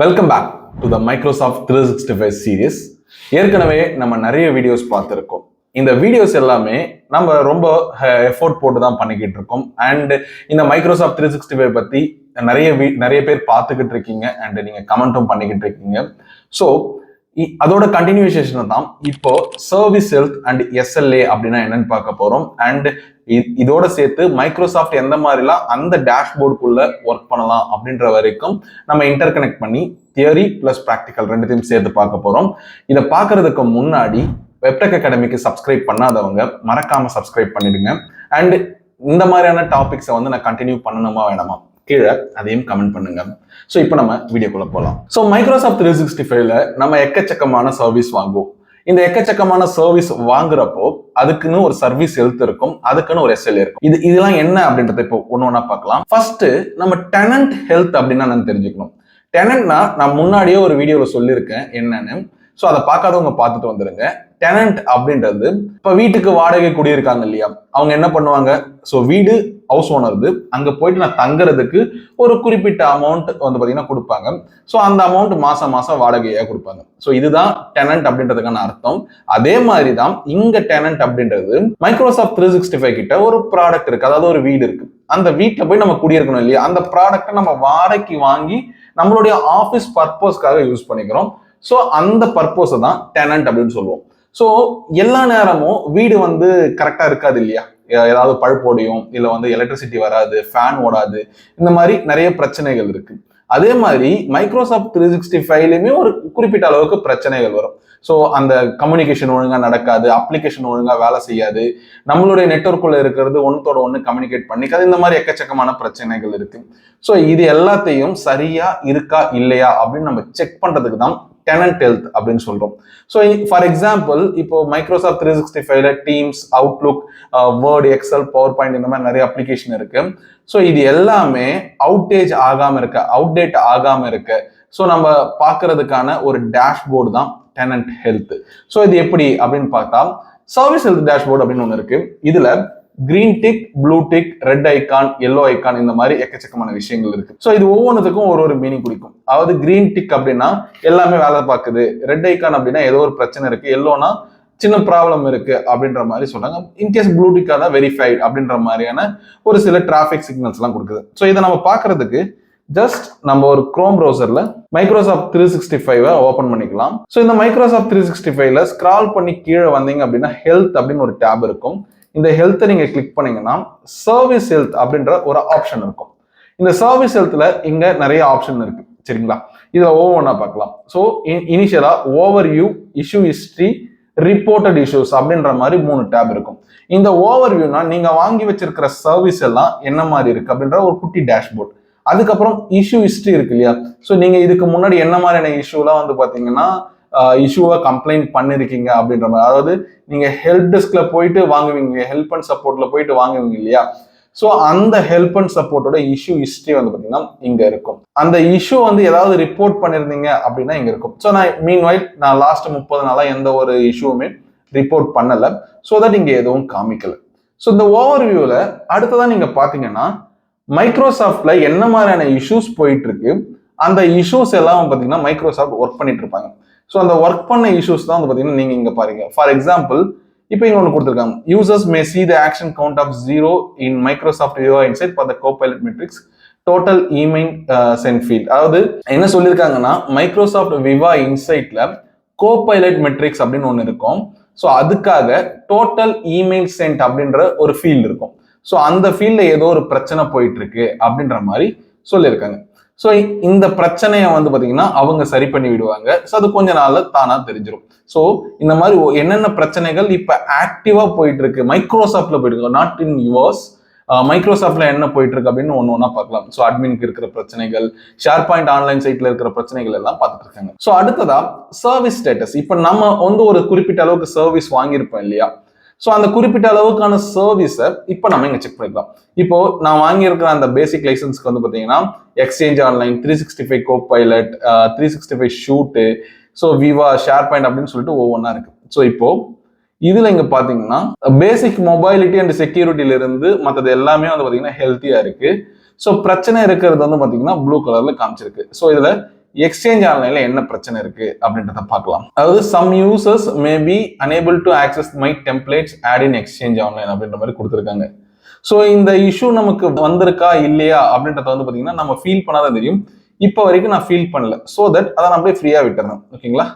Welcome back to the Microsoft 365 series. ஏற்கனவே நம்ம நிறைய வீடியோஸ் பார்த்துருக்கோம். இந்த வீடியோஸ் எல்லாமே நம்ம ரொம்ப எஃபோர்ட் போட்டு தான் பண்ணிக்கிட்டு இருக்கோம். அண்ட் இந்த மைக்ரோசாஃப்ட் 365 பற்றி நிறைய பேர் பார்த்துக்கிட்டு இருக்கீங்க அண்ட் நீங்க கமெண்ட்டும் பண்ணிக்கிட்டு இருக்கீங்க. ஸோ அதோட கண்டினியூஷன் தான் இப்போ சர்வீஸ் ஹெல்த் அண்ட் எஸ்எல்ஏ அப்படின்னா என்னன்னு பார்க்க போறோம். அண்ட் இதோட சேர்த்து மைக்ரோசாஃப்ட் எந்த மாதிரிலாம் அந்த டேஷ்போர்டுக்குள்ள ஒர்க் பண்ணலாம் அப்படின்ற வரைக்கும் நம்ம இன்டர் கனெக்ட் பண்ணி தியரி பிளஸ் ப்ராக்டிக்கல் ரெண்டுத்தையும் சேர்த்து பார்க்க போறோம். இதை பார்க்கறதுக்கு முன்னாடி வெப்டெக் அகாடமிக்கு சப்ஸ்கிரைப் பண்ணாதவங்க மறக்காம சப்ஸ்கிரைப் பண்ணிடுங்க. அண்ட் இந்த மாதிரியான டாபிக்ஸை நான் கண்டினியூ பண்ணணுமா வேணாமா கீழே அதையும் கமெண்ட் பண்ணுங்க. ஸோ இப்போ நம்ம வீடியோக்குள்ள போகலாம். ஸோ மைக்ரோசாஃப்ட் 365ல நம்ம எக்கச்சக்கமான சர்வீஸ் வாங்குவோம். இந்த எக்கச்சக்கமான சர்வீஸ் வாங்குறப்போ அதுக்குன்னு ஒரு சர்வீஸ் ஹெல்த் இருக்கும், அதுக்குன்னு ஒரு எஸ்எல்ஏ இருக்கும். இதெல்லாம் என்ன அப்படின்றத இப்போ ஒன்னொன்னா பார்க்கலாம். ஃபர்ஸ்ட் நம்ம டெனன்ட் ஹெல்த் அப்படின்னா நான் தெரிஞ்சுக்கணும். டெனன்ட்னா நான் முன்னாடியே ஒரு வீடியோவில் சொல்லியிருக்கேன் என்னன்னு. ஸோ அதை பார்க்காதவங்க பார்த்துட்டு வந்துருங்க. டெனன்ட் அப்படின்றது இப்போ வீட்டுக்கு வாடகை குடியிருக்காங்க இல்லையா, அவங்க என்ன பண்ணுவாங்க, ஸோ வீடு ஹவுஸ் ஓனர்து, அங்கே போயிட்டு நான் தங்குறதுக்கு ஒரு குறிப்பிட்ட அமௌண்ட் பார்த்தீங்கன்னா கொடுப்பாங்க. ஸோ அந்த அமௌண்ட் மாசம் மாசம் வாடகையாக கொடுப்பாங்க. ஸோ இதுதான் டெனன்ட் அப்படின்றதுக்கான அர்த்தம். அதே மாதிரி தான் இங்க டெனன்ட் அப்படின்றது மைக்ரோசாஃப்ட் 365 கிட்ட ஒரு ப்ராடக்ட் இருக்கு, அதாவது ஒரு வீடு இருக்கு. அந்த வீட்டில் போய் நம்ம குடியிருக்கணும் இல்லையா, அந்த ப்ராடக்டை நம்ம வாடகைக்கு வாங்கி நம்மளுடைய ஆஃபீஸ் பர்பஸ்க்காக யூஸ் பண்ணிக்கிறோம். ஸோ அந்த பர்பஸை தான் டெனன்ட் அப்படின்னு சொல்லுவோம். ஸோ எல்லா நேரமும் வீடு கரெக்டா இருக்காது இல்லையா, ஏதாவது பழுப்போடையும் இல்லை எலக்ட்ரிசிட்டி வராது, ஃபேன் ஓடாது, இந்த மாதிரி நிறைய பிரச்சனைகள் இருக்கு. அதே மாதிரி மைக்ரோசாஃப்ட் 365லயுமே ஒரு குறிப்பிட்ட அளவுக்கு பிரச்சனைகள் வரும். ஸோ அந்த கம்யூனிகேஷன் ஒழுங்கா நடக்காது, அப்ளிகேஷன் ஒழுங்கா வேலை செய்யாது, நம்மளுடைய நெட்வொர்க்குள்ள இருக்கிறது ஒன்றோட ஒன்று கம்யூனிகேட் பண்ணிக்காது, இந்த மாதிரி எக்கச்சக்கமான பிரச்சனைகள் இருக்கு. ஸோ இது எல்லாத்தையும் சரியா இருக்கா இல்லையா அப்படின்னு நம்ம செக் பண்றதுக்கு தான் டெனன்ட் ஹெல்த் அப்படின்னு சொல்றோம். ஸோ ஃபார் எக்ஸாம்பிள் இப்போ மைக்ரோசாஃப்ட் 365ல Teams, Outlook, Word, Excel, PowerPoint இந்த மாதிரி நிறைய அப்ளிகேஷன் இருக்கு. ஸோ இது எல்லாமே அவுட்டேஜ் ஆகாம இருக்க, அவுட்டேட் ஆகாம இருக்க, ஸோ நம்ம பார்க்கறதுக்கான ஒரு டேஷ்போர்டு தான் டெனன்ட் ஹெல்த். ஸோ இது எப்படி அப்படின்னு பார்த்தா சர்வீஸ் ஹெல்த் டேஷ்போர்டு அப்படின்னு ஒன்று இருக்கு. இதுல green tick, blue tick, red icon, yellow icon, இந்த மாதிரி எக்கச்சக்கமான விஷயங்கள் இருக்கு. ஸோ இது ஒவ்வொன்றுத்துக்கும் ஒரு மீனிங் குறிக்கும். அதாவது கிரீன் டிக் அப்படின்னா எல்லாமே வேலை பார்க்குது, ரெட் ஐக்கான் அப்படின்னா ஏதோ ஒரு பிரச்சனை இருக்கு, எல்லோனா சின்ன ப்ராப்ளம் இருக்கு அப்படின்ற மாதிரி சொல்றாங்க. இன்கேஸ் ப்ளூ டிக்கா தான் வெரிஃபைட் அப்படின்ற மாதிரியான ஒரு சில டிராஃபிக் சிக்னல்ஸ் எல்லாம் கொடுக்குது. ஸோ இதை நம்ம பார்க்கறதுக்கு ஜஸ்ட் நம்ம ஒரு குரோம் ப்ரௌசர்ல மைக்ரோசாஃப்ட் 365 ஓபன் பண்ணிக்கலாம். ஸோ இந்த மைக்ரோசாஃப்ட் 365ல ஸ்க்ரால் பண்ணி கீழே வந்தீங்க அப்படின்னா ஹெல்த் அப்படின்னு ஒரு டேப் இருக்கும். இந்த ஹெல்த்தை நீங்க கிளிக் பண்ணீங்கன்னா சர்வீஸ் ஹெல்த் அப்படின்ற ஒரு ஆப்ஷன் இருக்கும். இந்த சர்வீஸ் ஹெல்த்ல இங்க நிறைய ஆப்ஷன் இருக்கு, சரிங்களா? இதுல ஒவ்வொன்றா பார்க்கலாம். So initially overview, issue history, reported issues அப்படின்ற மாதிரி 3 டேப் இருக்கும். இந்த ஓவர் வியூனா நீங்க வாங்கி வச்சிருக்கிற சர்வீஸ் எல்லாம் என்ன மாதிரி இருக்கு அப்படின்ற ஒரு குட்டி டேஷ்போர்ட். அதுக்கப்புறம் இஷ்யூ ஹிஸ்டரி இருக்கு இல்லையா, ஸோ நீங்க இதுக்கு முன்னாடி என்ன மாதிரியான இஷ்யூலாம் பாத்தீங்கன்னா இஷ்யூவை கம்ப்ளைண்ட் பண்ணிருக்கீங்க அப்படின்ற மாதிரி, அதாவது நீங்க ஹெல்ப் டெஸ்க்ல போயிட்டு வாங்குவீங்க, ஹெல்ப் அண்ட் சப்போர்ட்ல போயிட்டு வாங்குவீங்க இல்லையா, ஸோ அந்த ஹெல்ப் அண்ட் சப்போர்ட்டோட இஷ்யூ ஹிஸ்டரி பாத்தீங்கன்னா இங்க இருக்கும். அந்த இஷ்யூ ஏதாவது ரிப்போர்ட் பண்ணிருந்தீங்க அப்படின்னா இங்க இருக்கும். ஸோ நான் லாஸ்ட் 30 நாளா எந்த ஒரு இஷ்யூவுமே ரிப்போர்ட் பண்ணல, ஸோ தட் இங்க எதுவும் காமிக்கல. ஸோ இந்த ஓவர் வியூல அடுத்ததான் நீங்க பாத்தீங்கன்னா மைக்ரோசாஃப்ட்ல என்ன மாதிரியான இஷ்யூஸ் போயிட்டு இருக்கு, அந்த இஷ்யூஸ் எல்லாம் பாத்தீங்கன்னா மைக்ரோசாஃப்ட் ஒர்க் பண்ணிட்டு இருப்பாங்க. ஸோ அந்த ஒர்க் பண்ண இஷ்யூஸ் தான் பாத்தீங்கன்னா நீங்க இங்க பாருங்க. ஃபார் எக்ஸாம்பிள் இப்போ இங்க ஒன்று கொடுத்துருக்காங்க, users May see the action count of 0 in Microsoft Viva Insight for the Copilot metrics total email send field. அதாவது என்ன சொல்லியிருக்காங்கன்னா மைக்ரோசாஃப்ட் விவா இன்சைட்ல கோபைலட் மெட்ரிக்ஸ் அப்படின்னு ஒன்று இருக்கும். ஸோ அதுக்காக டோட்டல் இமெயில் சென்ட் அப்படின்ற ஒரு ஃபீல்டு இருக்கும். ஸோ அந்த ஃபீல்ட்ல ஏதோ ஒரு பிரச்சனை போயிட்டு இருக்கு அப்படின்ற மாதிரி சொல்லியிருக்காங்க. ஸோ இந்த பிரச்சனையை பாத்தீங்கன்னா அவங்க சரி பண்ணி விடுவாங்க. ஸோ அது கொஞ்ச நாள்ல தானா தெரிஞ்சிடும். ஸோ இந்த மாதிரி என்னென்ன பிரச்சனைகள் இப்ப ஆக்டிவா போயிட்டு இருக்கு மைக்ரோசாஃப்ட்ல போயிட்டு இருக்கு, நாட் இன் யுவர்ஸ், மைக்ரோசாஃப்ட்ல என்ன போயிட்டு இருக்கு அப்படின்னு ஒன்னா பார்க்கலாம். ஸோ அட்மினுக்கு இருக்கிற பிரச்சனைகள், ஷேர் பாயிண்ட் ஆன்லைன் சைட்ல இருக்கிற பிரச்சனைகள் எல்லாம் பார்த்துட்டு இருக்காங்க. ஸோ அடுத்ததா சர்வீஸ் ஸ்டேட்டஸ். இப்ப நம்ம ஒரு குறிப்பிட்ட அளவுக்கு சர்வீஸ் வாங்கியிருப்போம் இல்லையா, ஸோ அந்த குறிப்பிட்ட அளவுக்கான சர்வீஸை இப்போ நம்ம இங்க செக் பண்ணிக்கலாம். இப்போ நான் வாங்கியிருக்கிற அந்த பேசிக் லைசன்ஸ்க்கு பாத்தீங்கன்னா Exchange Online, 365 Copilot, 365 suite, so Viva, SharePoint அப்படின்னு சொல்லிட்டு ஒவ்வொன்றா இருக்கு. ஸோ இப்போ இதுல இங்க பாத்தீங்கன்னா பேசிக் மொபைலிட்டி அண்ட் செக்யூரிட்டில இருந்து மற்றது எல்லாமே பாத்தீங்கன்னா ஹெல்த்தியா இருக்கு. ஸோ பிரச்சனை இருக்கிறது பாத்தீங்கன்னா ப்ளூ கலர்ல காமிச்சிருக்கு. ஸோ இதுல எக்ஸ்சேஞ்ச் ஆன்லைன்ல என்ன பிரச்சனை இருக்கு அப்படின்றத பார்க்கலாம். அதாவது some users may be unable to access my templates add in exchange online அப்படின்ற மாதிரி கொடுத்துருக்காங்க. ஸோ இந்த இஷ்யூ நமக்கு வந்திருக்கா இல்லையா அப்படின்றத வந்து பார்த்தீங்கன்னா நம்ம ஃபீல் பண்ணாதான் தெரியும். இப்போ வரைக்கும் நான் ஃபீல் பண்ணல. ஸோ தட் அதை நான் அப்படியே ஃப்ரீயாக விட்டுறேன். ஓகேங்களா?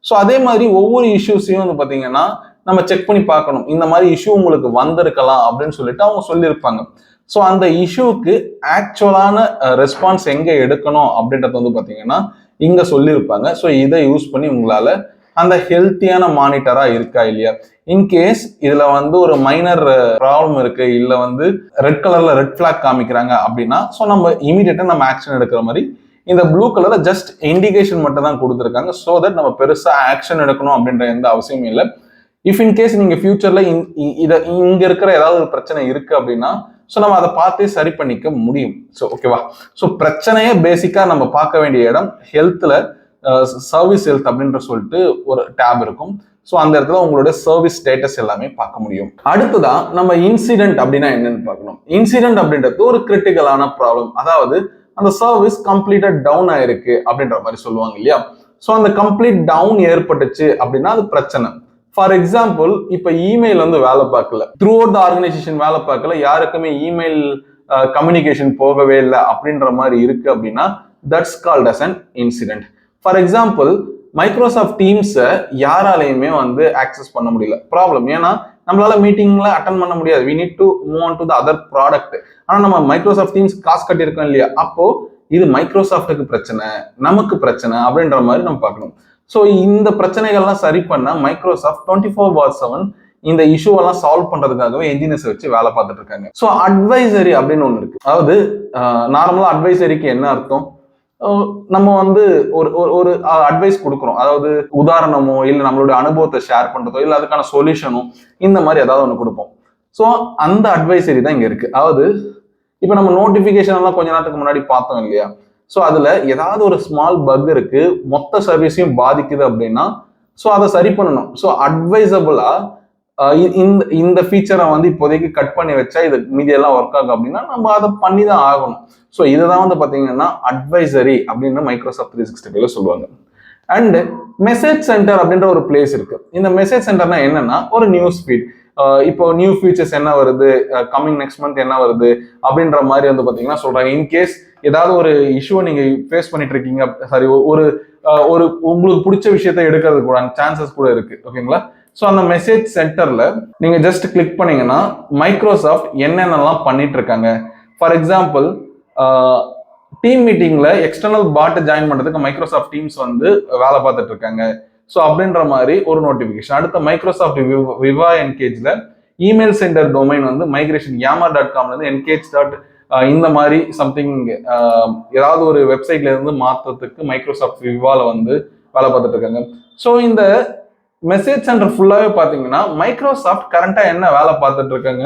ஸோ அதே மாதிரி ஒவ்வொரு இஷ்யூஸையும் வந்து பார்த்தீங்கன்னா நம்ம செக் பண்ணி பார்க்கணும். இந்த மாதிரி இஷ்யூ உங்களுக்கு வந்திருக்கலாம் அப்படின்னு சொல்லிட்டு அவங்க சொல்லியிருப்பாங்க. ஸோ அந்த இஷ்யூக்கு ஆக்சுவலான ரெஸ்பான்ஸ் எங்கே எடுக்கணும் அப்படின்றத வந்து பார்த்தீங்கன்னா இங்கே சொல்லியிருப்பாங்க. ஸோ இதை யூஸ் பண்ணி உங்களால் அந்த ஹெல்த்தியான மானிட்டரா இருக்கா இல்லையா, இன்கேஸ் இதுல வந்து ஒரு மைனர் ப்ராப்ளம் இருக்கு, இல்ல வந்து ரெட் கலர்ல ரெட் ஃபிளாக் காமிக்கிறாங்க அப்படின்னா ஸோ நம்ம இமீடியட்டா நம்ம ஆக்ஷன் எடுக்கிற மாதிரி இந்த ப்ளூ கலர்ல ஜஸ்ட் இண்டிகேஷன் மட்டும் தான் கொடுத்துருக்காங்க. ஸோ தட் நம்ம பெருசா ஆக்ஷன் எடுக்கணும் அப்படின்ற எந்த அவசியமும் இல்லை. இஃப் இன்கேஸ் நீங்க ஃபியூச்சர்ல இங்க இருக்கிற ஏதாவது ஒரு பிரச்சனை இருக்கு அப்படின்னா ஸோ நம்ம அதை பார்த்தே சரி பண்ணிக்க முடியும். ஸோ ஓகேவா? ஸோ பிரச்சனையே பேசிக்கா நம்ம பார்க்க வேண்டிய இடம் ஹெல்த்ல சர்வீஸ் ஹெல்த் அப்படின்ற சொல்லிட்டு ஒரு டேப் இருக்கும். ஸோ அந்த இடத்துல உங்களோட சர்வீஸ் ஸ்டேட்டஸ் எல்லாமே பார்க்க முடியும். அடுத்ததான் நம்ம இன்சிடென்ட் அப்படின்னா என்னன்னு பார்க்கணும். இன்சிடென்ட் அப்படின்றது ஒரு கிரிட்டிக்கலான ப்ராப்ளம், அதாவது அந்த சர்வீஸ் கம்ப்ளீட்டா டவுன் ஆயிருக்கு அப்படின்ற மாதிரி சொல்லுவாங்க இல்லையா. ஸோ அந்த கம்ப்ளீட் டவுன் ஏற்பட்டுச்சு அப்படின்னா அது பிரச்சனை. ஃபார் எக்ஸாம்பிள், இப்ப இமெயில் வந்து வேலை பார்க்கல, த்ரூ அவுட் த ஆர்கனைசேஷன் வேலை பார்க்கல, யாருக்குமே இமெயில் கம்யூனிகேஷன் போகவே இல்லை அப்படின்ற மாதிரி இருக்கு அப்படின்னா that's called as an incident. For example, Microsoft டீம்ஸை யாராலையுமே வந்து ஆக்சஸ் பண்ண முடியல, ப்ராப்ளம். ஏன்னா நம்மளால மீட்டிங்ல அட்டன் பண்ண முடியாது, we need to move on to the other product. ஆனா நம்ம மைக்ரோசாஃப்ட் டீம்ஸ் காசு கட்டியிருக்கோம் இல்லையா, அப்போ இது மைக்ரோசாஃப்ட்டுக்கு பிரச்சனை, நமக்கு பிரச்சனை அப்படின்ற மாதிரி நம்ம பார்க்கணும். ஸோ இந்த பிரச்சனைகள்லாம் சரி பண்ண மைக்ரோசாஃப்ட் 24/7 இந்த இஷ்யூவெல்லாம் சால்வ் பண்றதுக்காகவே என்ஜினியர்ஸ் வச்சு வேலை பார்த்துட்டு இருக்காங்க. ஸோ அட்வைசரி அப்படின்னு ஒன்று இருக்கு. அதாவது நார்மலா அட்வைசரிக்கு என்ன அர்த்தம், நம்ம வந்து ஒரு அட்வைஸ் கொடுக்குறோம், அதாவது உதாரணமோ இல்லை நம்மளுடைய அனுபவத்தை ஷேர் பண்றதோ இல்லை அதுக்கான சொல்யூஷனோ இந்த மாதிரி ஏதாவது ஒன்று கொடுப்போம். ஸோ அந்த அட்வைசரி தான் இங்க இருக்கு. அதாவது இப்போ நம்ம நோட்டிபிகேஷன் எல்லாம் கொஞ்ச நேரத்துக்கு முன்னாடி பார்த்தோம் இல்லையா, ஸோ அதுல ஏதாவது ஒரு ஸ்மால் பக் இருக்கு, மொத்த சர்வீஸையும் பாதிக்குது அப்படின்னா ஸோ அதை சரி பண்ணணும். ஸோ அட்வைசபிளா இந்த ஃபீச்சரை வந்து இப்போதைக்கு கட் பண்ணி வச்சா இது மீதி எல்லாம் ஒர்க் ஆகும் அப்படின்னா நம்ம அதை பண்ணி தான் ஆகணும். ஸோ இதுதான் வந்து பாத்தீங்கன்னா அட்வைசரி அப்படின்னு மைக்ரோசாஃப்ட் 365 சொல்லுவாங்க. அண்ட் மெசேஜ் சென்டர் அப்படின்ற ஒரு பிளேஸ் இருக்கு. இந்த மெசேஜ் சென்டர்னா என்னன்னா ஒரு நியூஸ் ஃபீட், இப்போ நியூ ஃபீச்சர்ஸ் என்ன வருது, கம்மிங் நெக்ஸ்ட் மந்த் என்ன வருது அப்படின்ற மாதிரி வந்து பாத்தீங்கன்னா சொல்றாங்க. இன்கேஸ் ஏதாவது ஒரு இஷ்யூவை நீங்க ஃபேஸ் பண்ணிட்டு இருக்கீங்க, சாரி ஒரு ஒரு உங்களுக்கு பிடிச்ச விஷயத்த எடுக்கிறது கூட சான்சஸ் கூட இருக்கு. ஓகேங்களா? ஸோ அந்த மெசேஜ் சென்டர்ல நீங்க ஜஸ்ட் கிளிக் பண்ணீங்கன்னா மைக்ரோசாஃப்ட் என்னென்னலாம் பண்ணிட்டு இருக்காங்க. ஃபார் எக்ஸாம்பிள், டீம் மீட்டிங்ல எக்ஸ்டர்னல் பாட் ஜாயின் பண்றதுக்கு மைக்ரோசாஃப்ட் டீம்ஸ் வந்து வேலை பார்த்துட்டு இருக்காங்க. ஸோ அப்படின்ற மாதிரி ஒரு நோட்டிபிகேஷன். அடுத்த மைக்ரோசாஃப்ட் விவா என்கேஜ்ல இமெயில் சென்டர் டொமைன் வந்து மைக்ரேஷன் yammer.com இருந்து என்கேஜ் இந்த மாதிரி சம்திங் ஏதாவது ஒரு வெப்சைட்ல இருந்து மாற்றத்துக்கு மைக்ரோசாஃப்ட் விவால வந்து வேலை பார்த்துட்டு இருக்காங்க. ஸோ இந்த மெசேஜ் சென்டர் ஃபுல்லாவே பாத்தீங்கன்னா மைக்ரோசாஃப்ட் கரண்டா என்ன வேலை பார்த்துட்டு இருக்காங்க,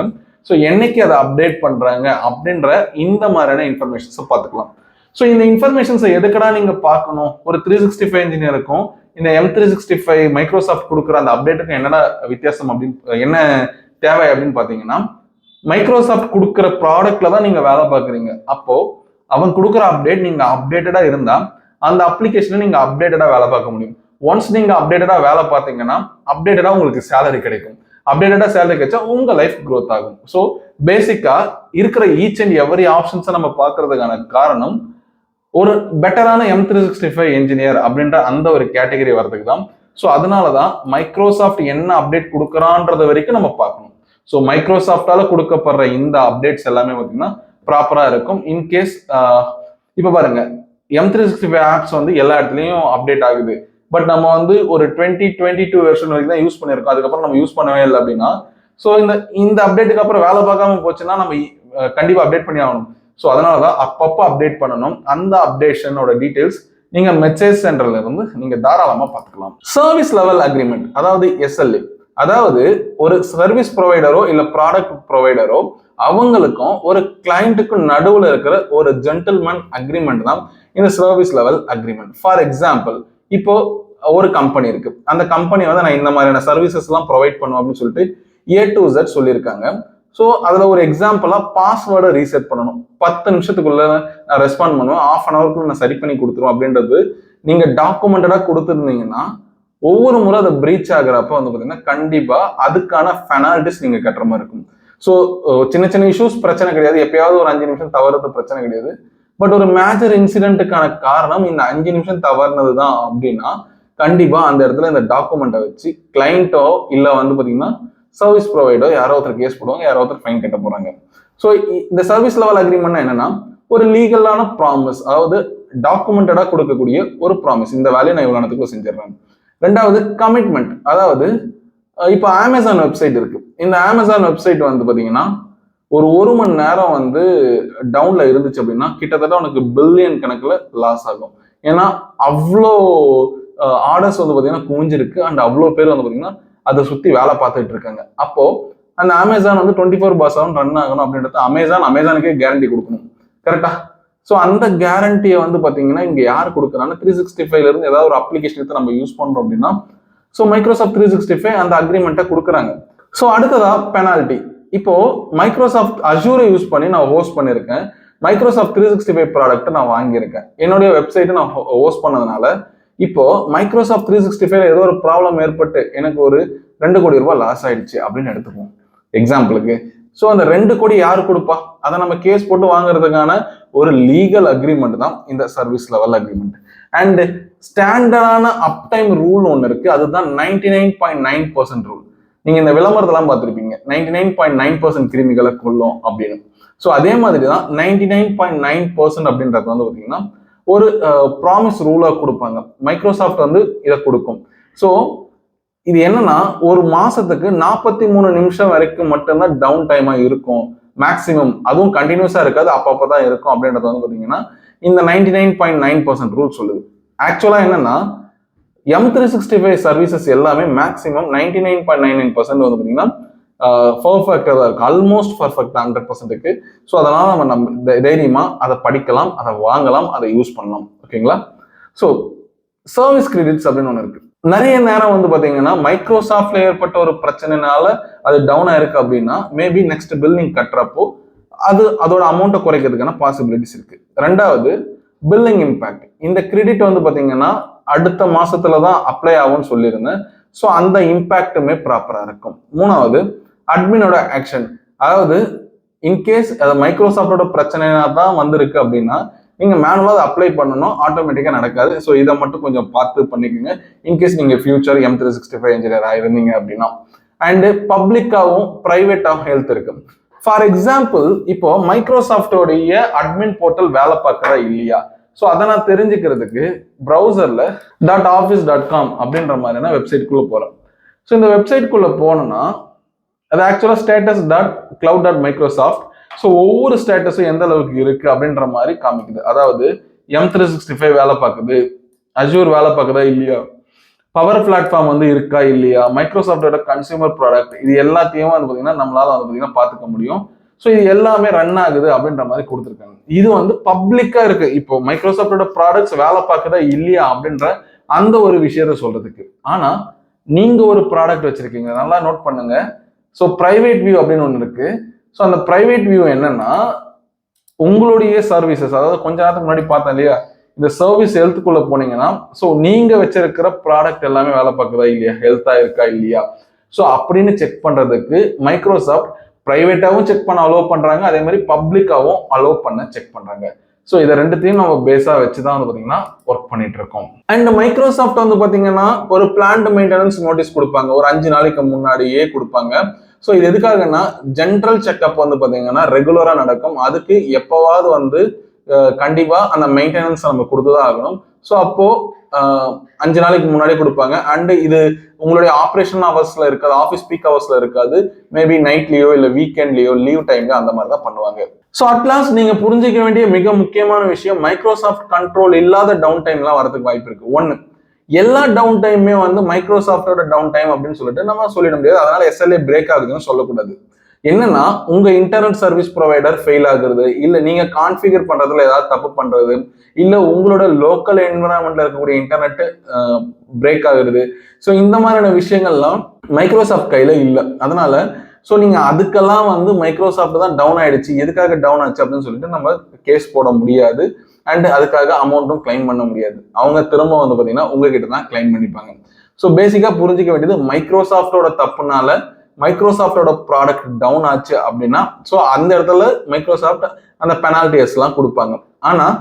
ஸோ என்னைக்கு அதை அப்டேட் பண்றாங்க அப்படின்ற இந்த மாதிரியான இன்ஃபர்மேஷன்ஸை பார்த்துக்கலாம். ஸோ இந்த இன்ஃபர்மேஷன்ஸை எதுக்கடா நீங்க பார்க்கணும், ஒரு 365 இன்ஜினியருக்கும் இந்த M365 மைக்ரோசாஃப்ட் கொடுக்குற அந்த அப்டேட்டுக்கும் என்னடா வித்தியாசம் அப்படின்னு என்ன தேவை அப்படின்னு பாத்தீங்கன்னா, மைக்ரோசாஃப்ட் கொடுக்குற ப்ராடக்ட்ல தான் நீங்க வேலை பார்க்குறீங்க. அப்போ அவன் கொடுக்குற அப்டேட் நீங்க அப்டேட்டடா இருந்தா அந்த அப்ளிகேஷனை நீங்க அப்டேட்டடா வேலை பார்க்க முடியும். ஒன்ஸ் நீங்க அப்டேட்டடா வேலை பார்த்தீங்கன்னா அப்டேட்டடா உங்களுக்கு சேலரி கிடைக்கும். அப்டேட்டடா சேலரி கிடைச்சா உங்க லைஃப் க்ரோத் ஆகும். ஸோ பேசிக்கா இருக்கிற ஈச் அண்ட் எவரி ஆப்ஷன்ஸை நம்ம பார்க்கறதுக்கான காரணம் ஒரு பெட்டரான M365 என்ஜினியர் அப்படின்ற அந்த ஒரு கேட்டகரி வர்றதுக்கு தான். ஸோ அதனாலதான் மைக்ரோசாஃப்ட் என்ன அப்டேட் கொடுக்குறான்றது வரைக்கும் நம்ம பார்க்கணும். ஸோ மைக்ரோசாஃப்டால கொடுக்கப்படுற இந்த அப்டேட்ஸ் எல்லாமே பார்த்தீங்கன்னா ப்ராப்பரா இருக்கும். இன்கேஸ் இப்போ பாருங்க, M365 ஆப்ஸ் வந்து எல்லா இடத்துலையும் அப்டேட் ஆகுது. பட் நம்ம வந்து ஒரு 2022 வெர்ஷன் வரைக்கும் தான் யூஸ் பண்ணியிருக்கோம், அதுக்கப்புறம் நம்ம யூஸ் பண்ணவே இல்லை அப்படின்னா ஸோ இந்த அப்டேட்டுக்கு அப்புறம் வேலை பார்க்காம போச்சுன்னா நம்ம கண்டிப்பா அப்டேட் பண்ணி ஆகணும். ஸோ அதனாலதான் அப்பப்போ அப்டேட் பண்ணணும். அந்த அப்டேஷனோட டீடைல்ஸ் நீங்க மெசேஜ் சென்டர்ல இருந்து நீங்க தாராளமா பார்த்துக்கலாம். சர்வீஸ் லெவல் அக்ரிமெண்ட், அதாவது SLA, அதாவது ஒரு சர்வீஸ் ப்ரொவைடரோ இல்ல ப்ராடக்ட் ப்ரொவைடரோ அவங்களுக்கும் ஒரு கிளைண்ட்டுக்கும் நடுவில் இருக்கிற ஒரு ஜென்டில்மேன் அக்ரிமெண்ட் தான் இந்த service level agreement. For example, இப்போ ஒரு கம்பெனி இருக்கு, அந்த கம்பெனி வந்து நான் இந்த மாதிரியான சர்வீசஸ் எல்லாம் ப்ரொவைட் பண்ணுவோம் அப்படின்னு சொல்லிட்டு A to Z சொல்லியிருக்காங்க. ஸோ அதுல ஒரு எக்ஸாம்பிளா பாஸ்வேர்டை ரீசெட் பண்ணணும், 10 நிமிஷத்துக்குள்ள நான் ரெஸ்பாண்ட் பண்ணுவேன், ½ hour நான் சரி பண்ணி கொடுத்துருவோம் அப்படின்றது நீங்க டாக்குமெண்டடா கொடுத்துருந்தீங்கன்னா ஒவ்வொரு முறை அதை பிரீச் ஆகுறப்ப வந்து பாத்தீங்கன்னா கண்டிப்பா அதுக்கான பெனால்டிஸ் நீங்க கட்டுற மாதிரி இருக்கும். ஸோ சின்ன சின்ன இஷ்யூஸ் பிரச்சனை கிடையாது, எப்பயாவது ஒரு 5 நிமிஷம் தவறது பிரச்சனை கிடையாது. பட் ஒரு மேஜர் இன்சிடென்ட்டுக்கான காரணம் இந்த 5 நிமிஷம் தவறுனது தான் அப்படின்னா கண்டிப்பா அந்த இடத்துல இந்த டாக்குமெண்ட்டை வச்சு கிளைண்டோ இல்லை வந்து பாத்தீங்கன்னா சர்வீஸ் ப்ரொவைடோ யாரோ ஒருத்தர் கேஸ் போடுவாங்க, யாரோ ஒருத்தர் ஃபைன் கட்ட போறாங்க. ஸோ இந்த சர்வீஸ் லெவல் அக்ரிமெண்ட் என்னன்னா ஒரு லீகலான ப்ராமிஸ், அதாவது டாக்குமெண்டடா கொடுக்கக்கூடிய ஒரு ப்ராமிஸ், இந்த வேலையை நான் இவ்வளவு நேரத்துக்குள்ள செஞ்சிடறேன். ரெண்டாவது கமிட்மெண்ட், அதாவது இப்போ அமேசான் வெப்சைட் இருக்கு. இந்த அமேசான் வெப்சைட் வந்து பாத்தீங்கன்னா ஒரு மணி நேரம் வந்து டவுன்ல இருந்துச்சு அப்படின்னா கிட்டத்தட்ட உனக்கு பில்லியன் கணக்குல லாஸ் ஆகும். ஏன்னா அவ்வளோ ஆர்டர்ஸ் வந்து பாத்தீங்கன்னா குவிஞ்சிருக்கு அண்ட் அவ்வளோ பேர் வந்து பாத்தீங்கன்னா அதை சுத்தி வேலை பார்த்துட்டு இருக்காங்க. அப்போ அந்த அமேசான் வந்து 24/7 ரன் ஆகணும் அப்படின்றது அமேசானுக்கே கேரண்டி கொடுக்கணும், கரெக்டா? ஸோ அந்த கேரண்டியை வந்து பாத்தீங்கன்னா இங்க யார் கொடுக்குறாங்க? 365ல இருந்து ஏதாவது ஒரு அப்ளிகேஷன் எடுத்து நம்ம யூஸ் பண்றோம் அப்படின்னா ஸோ மைக்ரோசாஃப்ட் 365 அந்த அக்ரிமெண்ட்டை கொடுக்குறாங்க. ஸோ அடுத்ததா பெனால்டி. இப்போ மைக்ரோசாஃப்ட் அஜூரை யூஸ் பண்ணி நான் ஹோஸ்ட் பண்ணியிருக்கேன், மைக்ரோசாஃப்ட் 365 ப்ராடக்ட்டை நான் வாங்கியிருக்கேன், என்னுடைய வெப்சைட்டை நான் ஹோஸ்ட் பண்ணதுனால இப்போ மைக்ரோசாஃப்ட் 365 ஏதோ ஒரு ப்ராப்ளம் ஏற்பட்டு எனக்கு ஒரு 2 கோடி ரூபாய் லாஸ் ஆயிடுச்சு அப்படின்னு எடுத்துக்குவோம் எக்ஸாம்பிளுக்கு. ஸோ அந்த 2 கோடி யாரு கொடுப்பா? அதை நம்ம கேஸ் போட்டு வாங்குறதுக்கான ஒரு லீகல் அக்ரிமெண்ட் தான் இந்த சர்வீஸ் லெவல் அக்ரிமெண்ட். அண்ட் ஸ்டாண்டர்டான அப் டைம் ரூல் ஒன்று இருக்கு, அதுதான் 99.9% ரூல். நீங்க இந்த விளம்பரத்தெல்லாம் பார்த்துருப்பீங்க, 99.9% கிருமிகளை கொல்லும் அப்படின்னு. ஸோ அதே மாதிரி தான் 99.9% அப்படின்றது வந்து பார்த்தீங்கன்னா ஒரு ப்ராமிஸ் ரூலா கொடுப்பாங்க. மைக்ரோசாஃப்ட் வந்து இதை கொடுக்கும். ஸோ இது என்னன்னா ஒரு மாசத்துக்கு 43 நிமிஷம் வரைக்கும் மட்டும்தான் டவுன் டைமா இருக்கும் மேக்சிமம், அதுவும் கண்டினியூஸா இருக்காது, அப்பப்பதான் இருக்கும் அப்படின்றது வந்து பாத்தீங்கன்னா இந்த 99.9% ரூல் சொல்லுது. ஆக்சுவலா என்னன்னா M365 சர்வீசஸ் எல்லாமே மேக்சிமம் 99.99% வந்து பாத்தீங்கன்னா பர்ஃபெக்டா தான் இருக்கு, ஆல்மோஸ்ட் பர்ஃபெக்டா 100%க்கு. ஸோ அதனால நம்ம தைரியமா அதை படிக்கலாம், அதை வாங்கலாம், அதை யூஸ் பண்ணலாம், ஓகேங்களா? ஸோ சர்வீஸ் கிரெடிட்ஸ் அப்படின்னு ஒன்று இருக்கு. நிறைய நேரம் வந்து பாத்தீங்கன்னா மைக்ரோசாஃப்ட்ல ஏற்பட்ட ஒரு பிரச்சனைனால அது டவுன் ஆயிருக்கு அப்படின்னா மேபி நெக்ஸ்ட் பில்லிங் கட்டுறப்போ அதோட அமௌண்ட்டை குறைக்கிறதுக்கான பாசிபிலிட்டிஸ் இருக்கு. ரெண்டாவது பில்லிங் இம்பாக்ட். இந்த கிரெடிட் வந்து பாத்தீங்கன்னா அடுத்த மாசத்துல தான் அப்ளை ஆகும்னு சொல்லியிருந்தேன். ஸோ அந்த இம்பாக்டுமே ப்ராப்பரா இருக்கும். மூணாவது அட்மினோட ஆக்ஷன், அதாவது இன்கேஸ் அது மைக்ரோசாஃப்டோட பிரச்சனைனா தான் வந்திருக்கு அப்படின்னா நீங்க மேனுவலா அதை அப்ளை பண்ணணும், ஆட்டோமேட்டிக்கா நடக்காது. ஸோ இதை மட்டும் கொஞ்சம் பார்த்து பண்ணிக்கோங்க இன்கேஸ் நீங்க ஃபியூச்சர் M365 இன்ஜினியரா இருந்தீங்க அப்படின்னா. அண்ட் பப்ளிக்காவும் பிரைவேட்டாகவும் ஹெல்த் இருக்கு. ஃபார் எக்ஸாம்பிள் இப்போ மைக்ரோசாஃப்டோடைய அட்மின் போர்ட்டல் வேலை பார்க்கறா இல்லையா? ஸோ அதை நான் தெரிஞ்சுக்கிறதுக்கு ப்ரௌசர்ல .office.com அப்படின்ற மாதிரியான வெப்சைட்குள்ள போறேன். ஸோ இந்த வெப்சைட்குள்ள போனோம்னா அது ஆக்சுவலா status.cloud.microsoft. ஸோ ஒவ்வொரு ஸ்டேட்டஸும் எந்த அளவுக்கு இருக்கு அப்படின்ற மாதிரி காமிக்குது. அதாவது M365 வேலை பார்க்குது, அஜூர் வேலை பார்க்குதா இல்லையா, பவர் பிளாட்ஃபார்ம் வந்து இருக்கா இல்லையா, மைக்ரோசாஃப்டோட கன்சியூமர் ப்ராடக்ட், இது எல்லாத்தையும் வந்து பார்த்தீங்கன்னா நம்மளால வந்து பார்த்தீங்கன்னா பார்த்துக்க முடியும். ஸோ இது எல்லாமே ரன் ஆகுது அப்படின்ற மாதிரி கொடுத்துருக்காங்க. இது வந்து பப்ளிக்கா இருக்கு. இப்போ மைக்ரோசாஃப்டோட ப்ராடக்ட்ஸ் வேலை பார்க்குதா இல்லையா அப்படின்ற அந்த ஒரு விஷயத்த சொல்றதுக்கு. ஆனா நீங்க ஒரு ப்ராடக்ட் வச்சிருக்கீங்க, நல்லா நோட் பண்ணுங்க. ஸோ பிரைவேட் வியூ அப்படின்னு ஒன்று இருக்கு. ஸோ அந்த பிரைவேட் வியூ என்னன்னா உங்களுடைய சர்வீசஸ், அதாவது கொஞ்ச நேரத்துக்கு முன்னாடி பார்த்தேன் இல்லையா, இந்த சர்வீஸ் ஹெல்த்துக்குள்ள போனீங்கன்னா ஸோ நீங்க வச்சிருக்கிற ப்ராடக்ட் எல்லாமே வேலை பார்க்குதா இல்லையா, ஹெல்த்தா இருக்கா இல்லையா, ஸோ அப்படின்னு செக் பண்றதுக்கு மைக்ரோசாஃப்ட் பிரைவேட்டாவும் செக் பண்ண அலோவ் பண்றாங்க, அதே மாதிரி பப்ளிக்காவும் அலோவ் பண்ண செக் பண்றாங்க. ஸோ இதை ரெண்டுத்தையும் நம்ம பேஸா வச்சுதான் வந்து பாத்தீங்கன்னா ஒர்க் பண்ணிட்டு இருக்கோம். அண்ட் மைக்ரோசாஃப்ட் வந்து பாத்தீங்கன்னா ஒரு பிளான்ட் மெயின்டெனன்ஸ் நோட்டீஸ் கொடுப்பாங்க, ஒரு 5 நாளைக்கு முன்னாடியே கொடுப்பாங்க. ஸோ இது எதுக்காகன்னா ஜென்ரல் செக்அப் வந்து பாத்தீங்கன்னா ரெகுலரா நடக்கும், அதுக்கு எப்பவாவது வந்து கண்டிப்பா அந்த மெயின்டெனன்ஸ் நம்ம கொடுத்துதான் ஆகணும். ஸோ அப்போ 5 நாளைக்கு முன்னாடி கொடுப்பாங்க. அண்ட் இது உங்களுடைய ஆப்ரேஷன் ஹவர்ஸ்ல இருக்காது, ஆஃபீஸ் பீக் ஹவர்ஸ்ல இருக்காது, மேபி நைட்லயோ இல்ல வீக்கெண்ட்லயோ லீவ் டைம்ல அந்த மாதிரி தான் பண்ணுவாங்க. ஸோ அட்லாஸ்ட் நீங்க புரிஞ்சிக்க வேண்டிய மிக முக்கியமான விஷயம், மைக்ரோசாஃப்ட் கண்ட்ரோல் இல்லாத டவுன் டைம்லாம் வரதுக்கு வாய்ப்பு இருக்கு. ஒன்னு, எல்லா டவுன் டைமே வந்து மைக்ரோசாஃப்டோட டவுன் டைம் அப்படின்னு சொல்லிட்டு நம்ம சொல்லிட முடியாது, அதனால SLA பிரேக் ஆகுதுன்னு சொல்லக்கூடாது. என்னன்னா உங்க இன்டர்நெட் சர்வீஸ் ப்ரொவைடர் ஃபெயில் ஆகுறது, இல்ல நீங்க கான்ஃபிகர் பண்றதுல ஏதாவது தப்பு பண்றது, இல்ல உங்களோட லோக்கல் என்விரான்மெண்ட்ல இருக்கக்கூடிய இன்டர்நெட் பிரேக் ஆகுறது, ஸோ இந்த மாதிரியான விஷயங்கள்லாம் மைக்ரோசாஃப்ட் கையில இல்லை. அதனால ஸோ நீங்க அதுக்கெல்லாம் வந்து மைக்ரோசாஃப்ட் தான் டவுன் ஆயிடுச்சு, எதுக்காக டவுன் ஆச்சு அப்படின்னு சொல்லிட்டு நம்ம கேஸ் போட முடியாது. அண்ட் அதுக்காக அமௌண்ட்டும் கிளைம் பண்ண முடியாது. அவங்க திரும்ப வந்து பார்த்தீங்கன்னா உங்ககிட்ட தான் கிளைம் பண்ணிப்பாங்க. ஸோ பேசிக்காக புரிஞ்சிக்க வேண்டியது மைக்ரோசாஃப்டோட தப்புனால மைக்ரோசாஃப்டோட ப்ராடக்ட் டவுன் ஆச்சு அப்படின்னா ஸோ அந்த இடத்துல மைக்ரோசாஃப்ட் அந்த பெனால்டிஸ்லாம் கொடுப்பாங்க. ஆனால்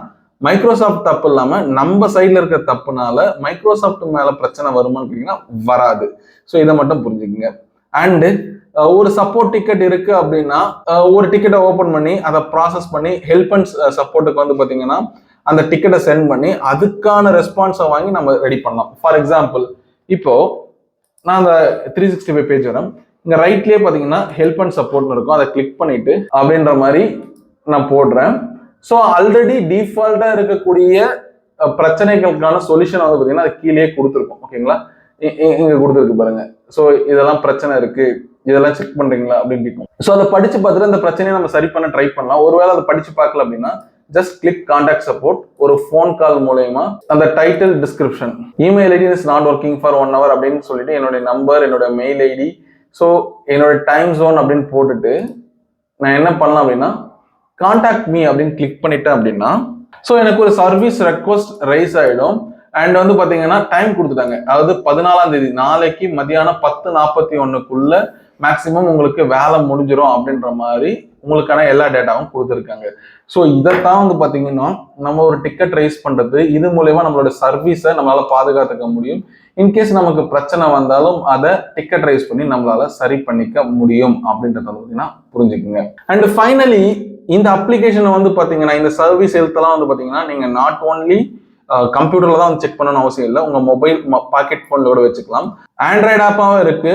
மைக்ரோசாஃப்ட் தப்பு இல்லாம நம்ம சைட்ல இருக்க தப்புனால மைக்ரோசாஃப்ட் மேல பிரச்சனை வருமான்னு கேட்டீங்கன்னா வராது. ஸோ இதை மட்டும் புரிஞ்சுக்குங்க. அண்டு ஒரு சப்போர்ட் டிக்கெட் இருக்கு அப்படின்னா ஒரு டிக்கெட்டை ஓப்பன் பண்ணி அதை ப்ராசஸ் பண்ணி ஹெல்ப் அண்ட் சப்போர்ட்டுக்கு வந்து பார்த்தீங்கன்னா அந்த டிக்கெட்டை சென்ட் பண்ணி அதுக்கான ரெஸ்பான்ஸை வாங்கி நம்ம ரெடி பண்ணலாம். ஃபார் எக்ஸாம்பிள் இப்போ நான் அந்த 365 பேஜ் வரேன். இங்க ரைட்லயே பார்த்தீங்கன்னா ஹெல்ப் அண்ட் சப்போர்ட்னு இருக்கும். அதை கிளிக் பண்ணிட்டு அப்படின்ற மாதிரி நான் போடுறேன். ஸோ ஆல்ரெடி டிஃபால்ட்டா இருக்கக்கூடிய பிரச்சனைகளுக்கான சொல்யூஷன் வந்து பார்த்தீங்கன்னா அது கீழே கொடுத்துருக்கோம். ஓகேங்களா, இங்க கொடுத்துருக்கு பாருங்க. ஸோ இதெல்லாம் பிரச்சனை இருக்கு, இதெல்லாம் செக் பண்றீங்களா அப்படின்னு கேட்கும். ஸோ அதை படிச்சு பார்த்துட்டு அந்த பிரச்சனையை நம்ம சரி பண்ண ட்ரை பண்ணலாம். ஒருவேளை அதை படிச்சு பார்க்கல அப்படின்னா ஜஸ்ட் கிளிக் கான்டாக்ட் சப்போர்ட், ஒரு ஃபோன் கால் மூலயமா அந்த title description email ID is not working for 1 hour அப்படின்னு சொல்லிட்டு என்னுடைய நம்பர், என்னோட மெயில் ஐடி, ஸோ என்னோட டைம் ஜோன் அப்படின்னு போட்டுட்டு நான் என்ன பண்ணலாம் அப்படின்னா கான்டாக்ட் மீ அப்படின்னு கிளிக் பண்ணிட்டேன் அப்படின்னா ஸோ எனக்கு ஒரு சர்வீஸ் ரெக்வஸ்ட் ரைஸ் ஆகிடும். அண்ட் வந்து பார்த்தீங்கன்னா டைம் கொடுத்துட்டாங்க, அதாவது 14ஆம் தேதி நாளைக்கு மதியானம் 10:41 மேக்சிமம் உங்களுக்கு வேலை முடிஞ்சிடும் அப்படின்ற மாதிரி உங்களுக்கான எல்லா டேட்டாவும் கொடுத்துருக்காங்க. ஸோ இதைத்தான் வந்து பார்த்தீங்கன்னா நம்ம ஒரு டிக்கெட் ரைஸ் பண்ணுறது, இது மூலயமா நம்மளோட சர்வீஸை நம்மளால பாதுகாத்துக்க முடியும். இன்கேஸ் நமக்கு பிரச்சனை வந்தாலும் அதை டிக்கெட் ரைஸ் பண்ணி நம்மளால சரி பண்ணிக்க முடியும் அப்படின்றத பார்த்தீங்கன்னா புரிஞ்சுக்குங்க. அண்ட் ஃபைனலி இந்த அப்ளிகேஷனை வந்து பார்த்தீங்கன்னா இந்த சர்வீஸ் ஹெல்த்லாம் வந்து பார்த்தீங்கன்னா நீங்கள் நாட் ஓன்லி கம்ப்யூட்டர்ல தான் வந்து செக் பண்ணணும்னு அவசியம் இல்லை, உங்க மொபைல் பாக்கெட் போன்ல கூட வச்சுக்கலாம். ஆண்ட்ராய்டு ஆப்பாவும் இருக்கு,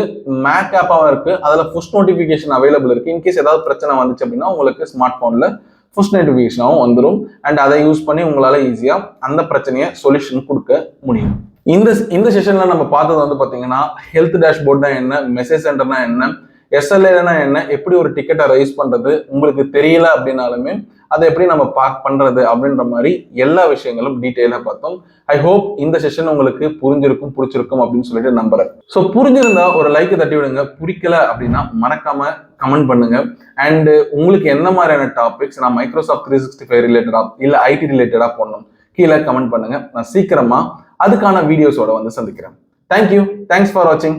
மேக் ஆப்பாவும் இருக்கு. அதுல புஷ் நோட்டிபிகேஷன் அவைலபிள் இருக்கு. இன்கேஸ் ஏதாவது பிரச்சனை வந்துச்சு அப்படின்னா உங்களுக்கு ஸ்மார்ட் போன்ல புஷ் நோட்டிபிகேஷனாகவும் வந்துடும். அண்ட் அதை யூஸ் பண்ணி உங்களால ஈஸியா அந்த பிரச்சனையை சொல்யூஷன் கொடுக்க முடியும். இந்த செஷன்ல நம்ம பார்த்தது வந்து பாத்தீங்கன்னா ஹெல்த் டேஷ்போர்ட்னா என்ன, மெசேஜ் சென்டர்னா என்ன, எஸ்எல்ஏனா என்ன, எப்படி ஒரு டிக்கெட்டை ரைஸ் பண்றது உங்களுக்கு தெரியல அப்படின்னாலுமே அதை எப்படி நம்ம பண்றது அப்படின்ற மாதிரி எல்லா விஷயங்களும் டீட்டெயிலா பார்த்தோம். ஐ ஹோப் இந்த செஷன் உங்களுக்கு புரிஞ்சிருக்கும், பிடிச்சிருக்கும் அப்படின்னு சொல்லிட்டு நம்புறேன். ஸோ புரிஞ்சிருந்தா ஒரு லைக் தட்டி விடுங்க, பிடிக்கல அப்படின்னா மறக்காம கமெண்ட் பண்ணுங்க. அண்ட் உங்களுக்கு என்ன மாதிரியான டாபிக்ஸ் நான் மைக்ரோசாஃப்ட் 365 ரிலேட்டடா இல்ல ஐடி ரிலேட்டடா போடணும் கீழே கமெண்ட் பண்ணுங்க. நான் சீக்கிரமா அதுக்கான வீடியோஸோட வந்து சந்திக்கிறேன். தேங்க்யூ, தேங்க்ஸ் ஃபார் வாட்சிங்.